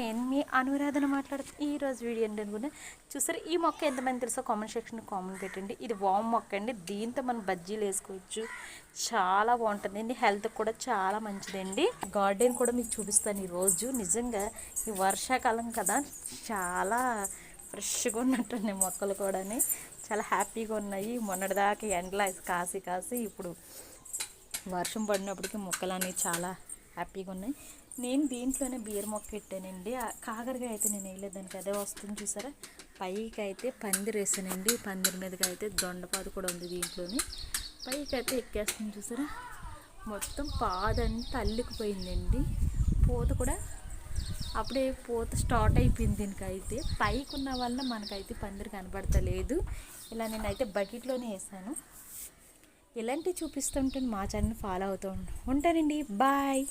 నేను మీ అనురాధన మాట్లాడుతాను. ఈరోజు వీడియో ఏంటి అనుకుంటే చూసారు, ఈ మొక్క ఎంతమంది తెలుసో కామెంట్ సెక్షన్ కామెంట్ పెట్టండి. ఇది వామ్ మొక్క అండి. దీంతో మనం బజ్జీలు వేసుకోవచ్చు, చాలా బాగుంటుందండి. హెల్త్ కూడా చాలా మంచిదండి. గార్డెన్ కూడా మీకు చూపిస్తాను ఈరోజు. నిజంగా ఈ వర్షాకాలం కదా, చాలా ఫ్రెష్గా ఉన్నట్టున్నాయి మొక్కలు కూడా, చాలా హ్యాపీగా ఉన్నాయి. మొన్నటిదాకా ఎండలో కాసి కాసి ఇప్పుడు వర్షం పడినప్పటికీ మొక్కలు అనేవి చాలా హ్యాపీగా ఉన్నాయి. నేను దీంట్లోనే బీర మొక్క పెట్టానండి. కాకరకాయ అయితే నేను వేయలేదు, దానికి అదే వస్తుంది చూసారా. పైకి అయితే పందిరి వేసానండి. పందిరి మీదకి అయితే దొండపాదు కూడా ఉంది దీంట్లోని. పైకి అయితే ఎక్కేస్తుంది చూసారా. మొత్తం పాదంతా అల్లుకుపోయిందండి. పూత కూడా అప్పుడే పూత స్టార్ట్ అయిపోయింది దీనికైతే. పైకి ఉన్న వల్ల మనకైతే పందిరి కనబడతలేదు. ఇలా నేనైతే బకెట్లోనే వేసాను. ఇలాంటివి చూపిస్తుంటే మా ఛానల్ ఫాలో అవుతూ ఉంటానండి. బాయ్.